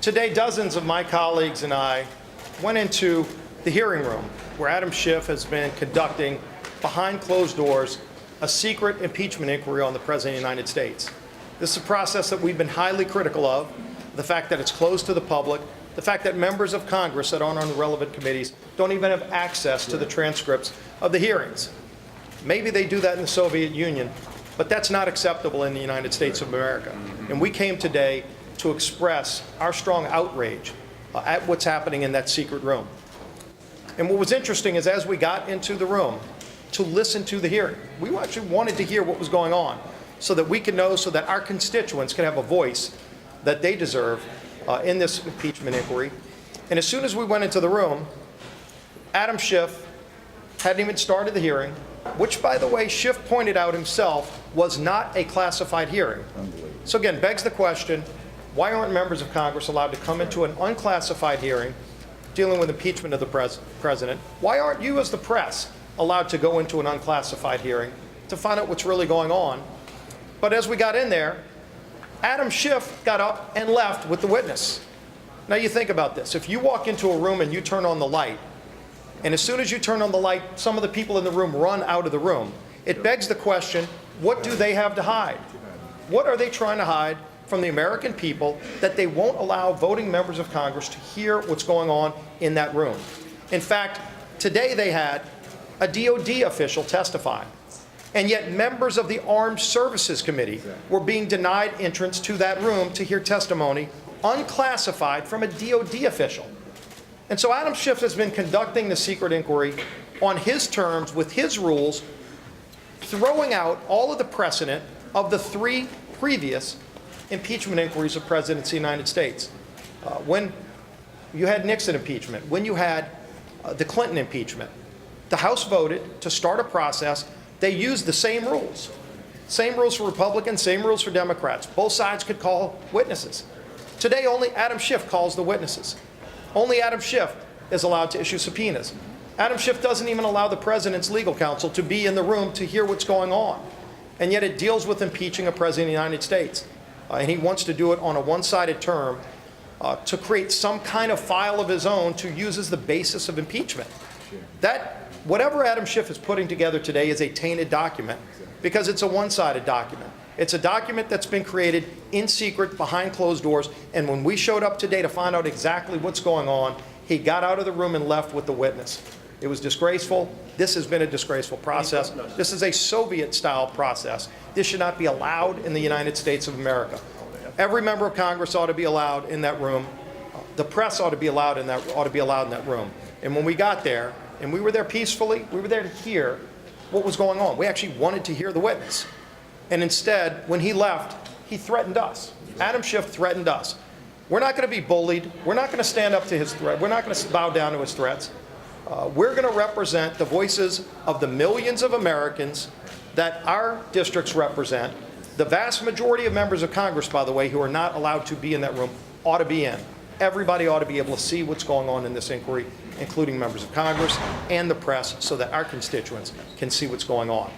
Today, dozens of my colleagues and I went into the hearing room where Adam Schiff has been conducting, behind closed doors, a secret impeachment inquiry on the President of the United States. This is a process that we've been highly critical of, the fact that it's closed to the public, the fact that members of Congress that aren't on the relevant committees don't even have access to the transcripts of the hearings. Maybe they do that in the Soviet Union, but that's not acceptable in the United States of America. And we came today to express our strong outrage at what's happening in that secret room. And what was interesting is as we got into the room to listen to the hearing, we actually wanted to hear what was going on so that we could know, so that our constituents could have a voice that they deserve in this impeachment inquiry. And as soon as we went into the room, Adam Schiff hadn't even started the hearing, which, by the way, Schiff pointed out himself was not a classified hearing. So again, begs the question, why aren't members of Congress allowed to come into an unclassified hearing dealing with impeachment of the president? Why aren't you, as the press, allowed to go into an unclassified hearing to find out what's really going on? But as we got in there, Adam Schiff got up and left with the witness. Now you think about this. If you walk into a room and you turn on the light, and as soon as you turn on the light, some of the people in the room run out of the room, it begs the question, what do they have to hide? What are they trying to hide from the American people that they won't allow voting members of Congress to hear what's going on in that room? In fact, today they had a DOD official testify, and yet members of the Armed Services Committee were being denied entrance to that room to hear testimony unclassified from a DOD official. And so Adam Schiff has been conducting the secret inquiry on his terms, with his rules, throwing out all of the precedent of the three previous impeachment inquiries of presidents of the United States. When you had Nixon impeachment, when you had the Clinton impeachment, the House voted to start a process. They used the same rules. Same rules for Republicans, same rules for Democrats. Both sides could call witnesses. Today, only Adam Schiff calls the witnesses. Only Adam Schiff is allowed to issue subpoenas. Adam Schiff doesn't even allow the president's legal counsel to be in the room to hear what's going on. And yet it deals with impeaching a president of the United States. And he wants to do it on a one-sided term to create some kind of file of his own to use as the basis of impeachment. That, whatever Adam Schiff is putting together today is a tainted document because it's a one-sided document. It's a document that's been created in secret behind closed doors, and when we showed up today to find out exactly what's going on, he got out of the room and left with the witness. It was disgraceful. This has been a disgraceful process. This is a Soviet-style process. This should not be allowed in the United States of America. Every member of Congress ought to be allowed in that room. The press ought to be allowed in that room. And when we got there, and we were there peacefully, we were there to hear what was going on. We actually wanted to hear the witness. And instead, when he left, he threatened us. Adam Schiff threatened us. We're not going to be bullied. We're not going to stand up to his threat. We're not going to bow down to his threats. We're going to represent the voices of the millions of Americans that our districts represent. The vast majority of members of Congress, by the way, who are not allowed to be in that room, ought to be in. Everybody ought to be able to see what's going on in this inquiry, including members of Congress and the press, so that our constituents can see what's going on.